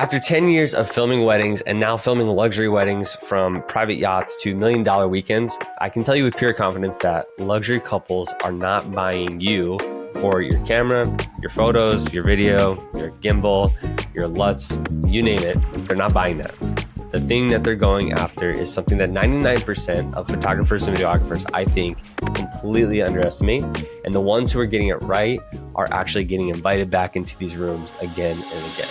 After 10 years of filming weddings and now filming luxury weddings from private yachts to $1 million weekends, I can tell you with pure confidence that luxury couples are not buying you for your camera, your photos, your video, your gimbal, your LUTs, you name it. They're not buying that. The thing that they're going after is something that 99% of photographers and videographers, I think, completely underestimate. And the ones who are getting it right are actually getting invited back into these rooms again and again.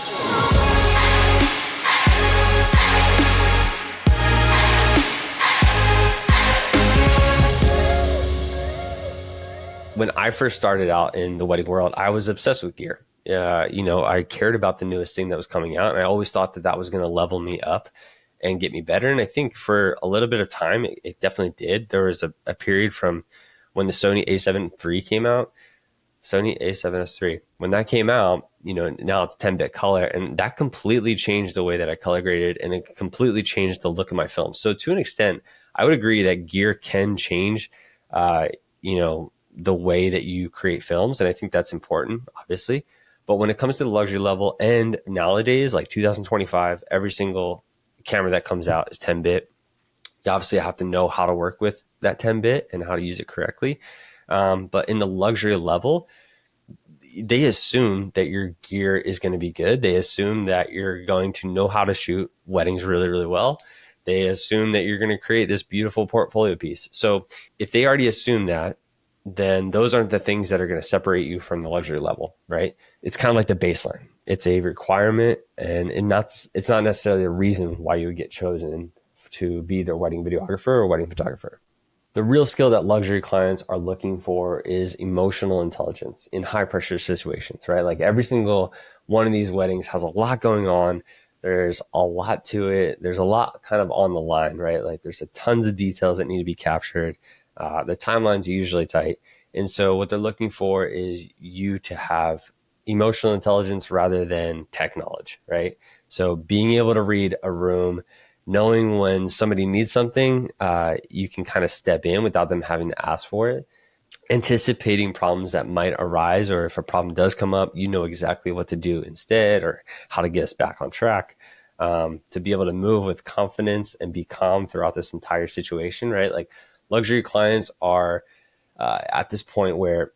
When I first started out in the wedding world, I was obsessed with gear. I cared about the newest thing that was coming out, and I always thought that that was going to level me up and get me better. And I think for a little bit of time, it definitely did. There was a period from when the Sony A7 III came out, Sony A7S III, when that came out, now it's 10-bit color, and that completely changed the way that I color graded, and it completely changed the look of my film. So to an extent, I would agree that gear can change, the way that you create films. And I think that's important, obviously. But when it comes to the luxury level, and nowadays, like 2025, every single camera that comes out is 10-bit. You obviously have to know how to work with that 10-bit and how to use it correctly. But in the luxury level, they assume that your gear is going to be good. They assume that you're going to know how to shoot weddings really, really well. They assume that you're going to create this beautiful portfolio piece. So if they already assume that, then those aren't the things that are going to separate you from the luxury level, right? It's kind of like the baseline. It's a requirement, and it's not necessarily a reason why you would get chosen to be their wedding videographer or wedding photographer. The real skill that luxury clients are looking for is emotional intelligence in high pressure situations, right? Like every single one of these weddings has a lot going on. There's a lot to it. There's a lot kind of on the line, right? Like there's tons of details that need to be captured. The timelines are usually tight. And so what they're looking for is you to have emotional intelligence rather than tech knowledge, right? So being able to read a room, knowing when somebody needs something, you can kind of step in without them having to ask for it. Anticipating problems that might arise, or if a problem does come up, you know exactly what to do instead or how to get us back on track. To be able to move with confidence and be calm throughout this entire situation, right? Like luxury clients are at this point where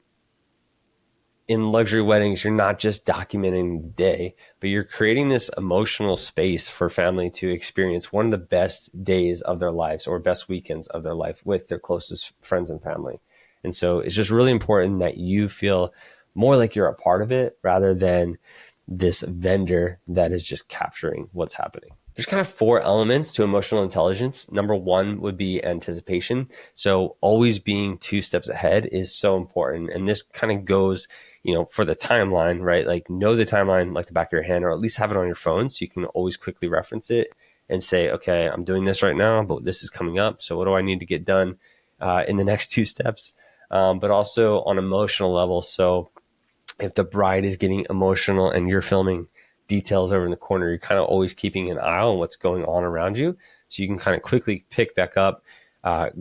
in luxury weddings, you're not just documenting the day, but you're creating this emotional space for family to experience one of the best days of their lives or best weekends of their life with their closest friends and family. And so it's just really important that you feel more like you're a part of it rather than this vendor that is just capturing what's happening. There's kind of 4 elements to emotional intelligence. Number 1 would be anticipation. So always being 2 steps ahead is so important. And this kind of goes, for the timeline, right? Like know the timeline like the back of your hand, or at least have it on your phone so you can always quickly reference it and say, okay, I'm doing this right now, but this is coming up. So what do I need to get done in the next 2 steps? But also on emotional level. So if the bride is getting emotional and you're filming details over in the corner, you're kind of always keeping an eye on what's going on around you. So you can kind of quickly pick back up,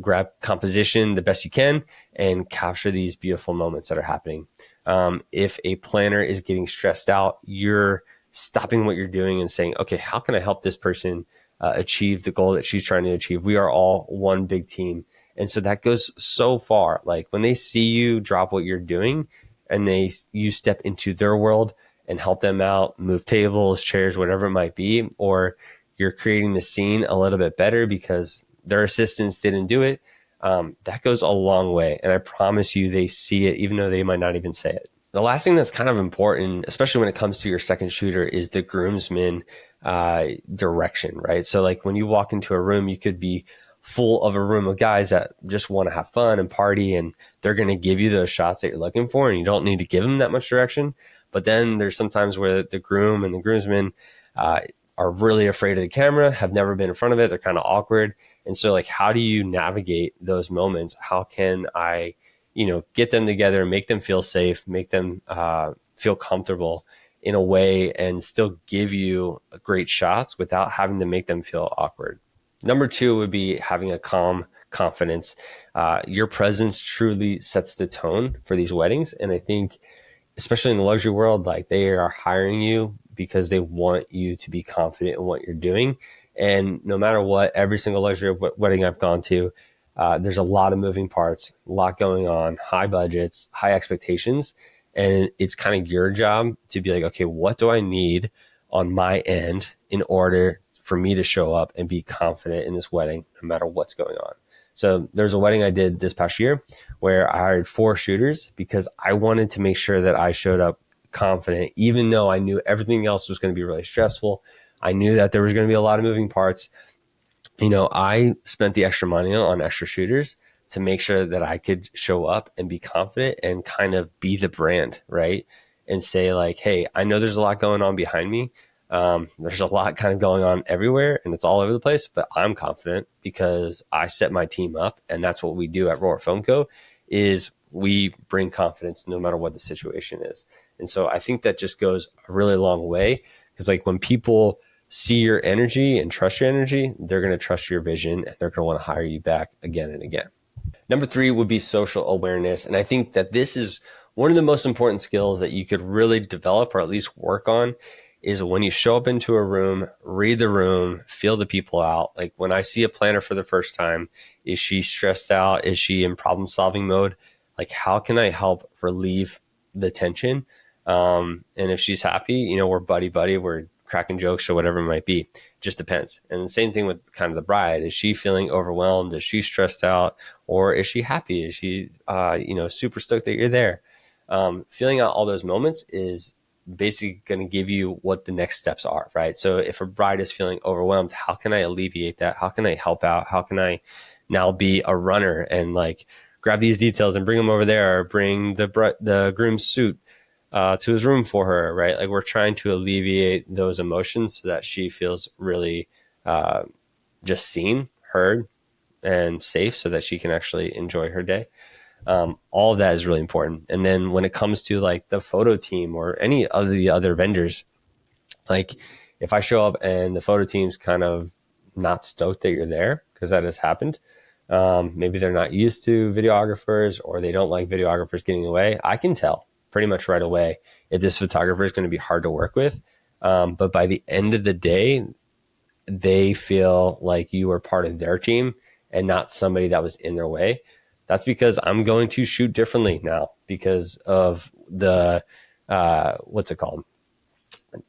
grab composition the best you can, and capture these beautiful moments that are happening. If a planner is getting stressed out, you're stopping what you're doing and saying, okay, how can I help this person achieve the goal that she's trying to achieve? We are all one big team. And so that goes so far. Like when they see you drop what you're doing and you step into their world and help them out, move tables, chairs, whatever it might be, or you're creating the scene a little bit better because their assistants didn't do it, that goes a long way. And I promise you they see it, even though they might not even say it. The last thing that's kind of important, especially when it comes to your second shooter, is the groomsman direction, right? So like when you walk into a room, you could be full of a room of guys that just want to have fun and party, and they're going to give you those shots that you're looking for, and you don't need to give them that much direction. But then there's sometimes where the groom and the groomsmen are really afraid of the camera, have never been in front of it. They're kind of awkward. And so like, how do you navigate those moments? How can I, get them together and make them feel safe, make them feel comfortable in a way and still give you great shots without having to make them feel awkward? Number 2 would be having a calm confidence. Your presence truly sets the tone for these weddings. And I think, especially in the luxury world, like they are hiring you because they want you to be confident in what you're doing. And no matter what, every single luxury wedding I've gone to, there's a lot of moving parts, a lot going on, high budgets, high expectations. And it's kind of your job to be like, okay, what do I need on my end in order for me to show up and be confident in this wedding, no matter what's going on? So there's a wedding I did this past year where I hired 4 shooters because I wanted to make sure that I showed up confident, even though I knew everything else was going to be really stressful. I knew that there was going to be a lot of moving parts. I spent the extra money on extra shooters to make sure that I could show up and be confident and kind of be the brand, right? And say like, hey, I know there's a lot going on behind me. There's a lot kind of going on everywhere and it's all over the place, but I'm confident because I set my team up, and that's what we do at Roar Film Co. is we bring confidence no matter what the situation is. And so I think that just goes a really long way, because like when people see your energy and trust your energy, they're going to trust your vision and they're going to want to hire you back again and again. Number 3 would be social awareness. And I think that this is one of the most important skills that you could really develop or at least work on, is when you show up into a room, read the room, feel the people out. Like when I see a planner for the first time, is she stressed out? Is she in problem solving mode? Like, how can I help relieve the tension? And if she's happy, we're buddy, we're cracking jokes or whatever it might be. It just depends. And the same thing with kind of the bride. Is she feeling overwhelmed? Is she stressed out? Or is she happy? Is she, super stoked that you're there? Feeling out all those moments is basically going to give you what the next steps are, right? So if a bride is feeling overwhelmed, how can I alleviate that? How can I help out? How can I now be a runner and like grab these details and bring them over there, or bring the groom's suit to his room for her, right? Like we're trying to alleviate those emotions so that she feels really just seen, heard, and safe, so that she can actually enjoy her day. All of that is really important. And then when it comes to like the photo team or any of the other vendors, like if I show up and the photo team's kind of not stoked that you're there, because that has happened, maybe they're not used to videographers or they don't like videographers getting away, I can tell pretty much right away if this photographer is going to be hard to work with. But by the end of the day, they feel like you are part of their team and not somebody that was in their way. That's because I'm going to shoot differently now because of the, what's it called?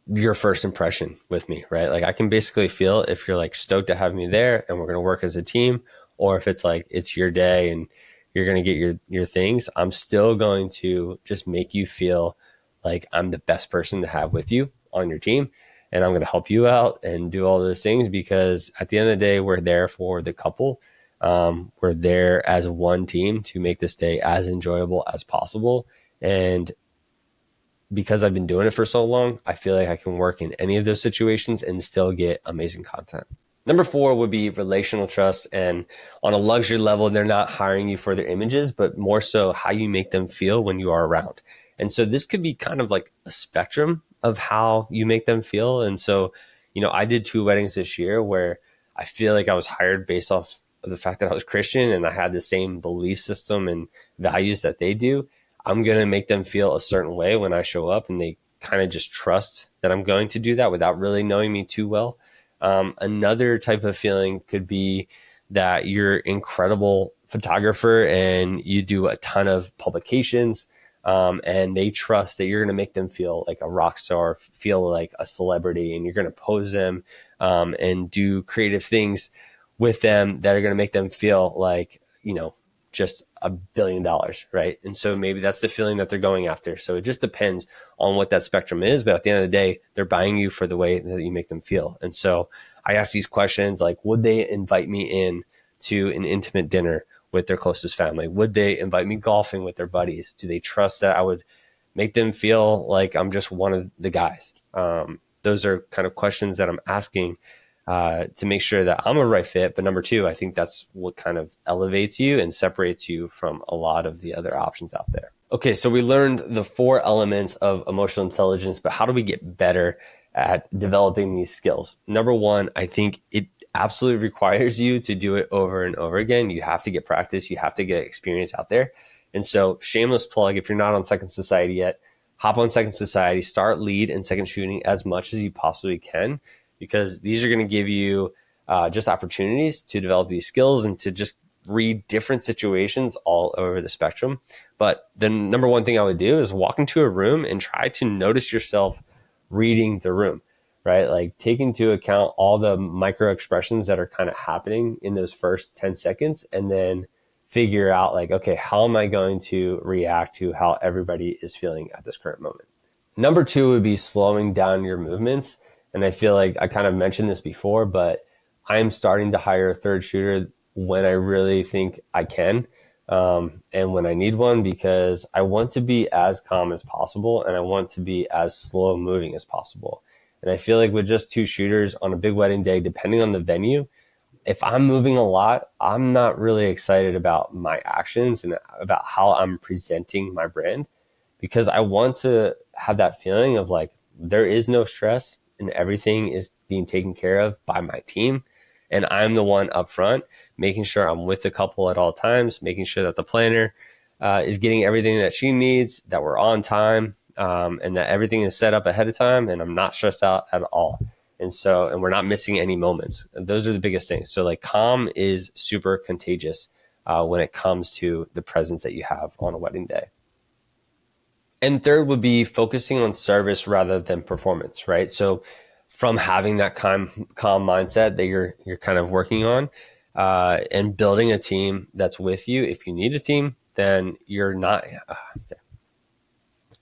Your first impression with me, right? Like I can basically feel if you're like stoked to have me there and we're going to work as a team, or if it's like, it's your day and you're going to get your things. I'm still going to just make you feel like I'm the best person to have with you on your team. And I'm going to help you out and do all those things, because at the end of the day, we're there for the couple. We're there as one team to make this day as enjoyable as possible. And because I've been doing it for so long, I feel like I can work in any of those situations and still get amazing content. Number 4 would be relational trust. And on a luxury level, they're not hiring you for their images, but more so how you make them feel when you are around. And so this could be kind of like a spectrum of how you make them feel. And so, I did 2 weddings this year where I feel like I was hired based off of the fact that I was Christian and I had the same belief system and values that they do. I'm going to make them feel a certain way when I show up, and they kind of just trust that I'm going to do that without really knowing me too well. Another type of feeling could be that you're incredible photographer and you do a ton of publications, and they trust that you're going to make them feel like a rock star, feel like a celebrity, and you're going to pose them and do creative things with them that are going to make them feel like, just $1 billion, right? And so maybe that's the feeling that they're going after. So it just depends on what that spectrum is. But at the end of the day, they're buying you for the way that you make them feel. And so I ask these questions like, would they invite me in to an intimate dinner with their closest family? Would they invite me golfing with their buddies? Do they trust that I would make them feel like I'm just one of the guys? Those are kind of questions that I'm asking to make sure that I'm a right fit. But number 2, I think that's what kind of elevates you and separates you from a lot of the other options out there. Okay, so we learned the 4 elements of emotional intelligence, but how do we get better at developing these skills? Number 1, I think it absolutely requires you to do it over and over again. You have to get practice. You have to get experience out there. And so shameless plug, if you're not on Second Society yet, hop on Second Society, start lead and second shooting as much as you possibly can, because these are going to give you just opportunities to develop these skills and to just read different situations all over the spectrum. But the number one thing I would do is walk into a room and try to notice yourself reading the room, right? Like take into account all the micro expressions that are kind of happening in those first 10 seconds, and then figure out like, okay, how am I going to react to how everybody is feeling at this current moment? Number two would be slowing down your movements. And I feel like I kind of mentioned this before, but I'm starting to hire a third shooter when I really think I can, and when I need one, because I want to be as calm as possible and I want to be as slow moving as possible. And I feel like with just two shooters on a big wedding day, depending on the venue, if I'm moving a lot, I'm not really excited about my actions and about how I'm presenting my brand, because I want to have that feeling of like, there is no stress and everything is being taken care of by my team. And I'm the one up front, making sure I'm with the couple at all times, making sure that the planner is getting everything that she needs, that we're on time, and that everything is set up ahead of time, and I'm not stressed out at all. And we're not missing any moments. And those are the biggest things. So like calm is super contagious when it comes to the presence that you have on a wedding day. And third would be focusing on service rather than performance, right? So from having that calm mindset that you're kind of working on, and building a team that's with you. If you need a team, then you're not.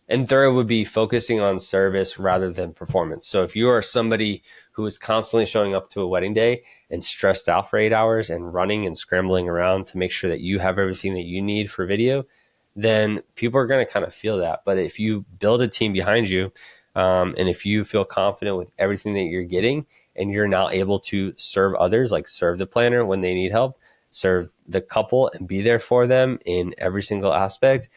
And third would be focusing on service rather than performance. So if you are somebody who is constantly showing up to a wedding day and stressed out for 8 hours and running and scrambling around to make sure that you have everything that you need for video, then people are going to kind of feel that. But if you build a team behind you, and if you feel confident with everything that you're getting, and you're now able to serve others, like serve the planner when they need help, serve the couple and be there for them in every single aspect.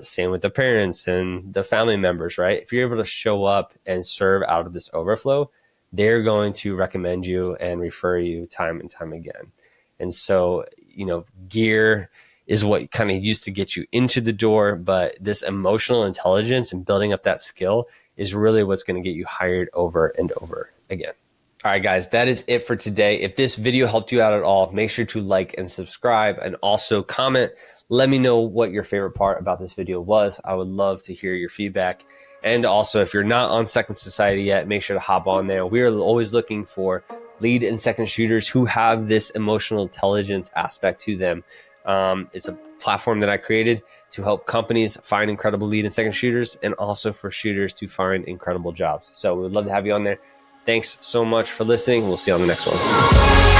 Same with the parents and the family members, right? If you're able to show up and serve out of this overflow, they're going to recommend you and refer you time and time again. And so, gear is what kind of used to get you into the door, but this emotional intelligence and building up that skill is really what's going to get you hired over and over again. All right, guys, that is it for today. If this video helped you out at all, make sure to like and subscribe, and also comment. Let me know what your favorite part about this video was. I would love to hear your feedback. And also, if you're not on Second Society yet, make sure to hop on there. We are always looking for lead and second shooters who have this emotional intelligence aspect to them. It's a platform that I created to help companies find incredible lead and second shooters, and also for shooters to find incredible jobs. So we would love to have you on there. Thanks so much for listening. We'll see you on the next one.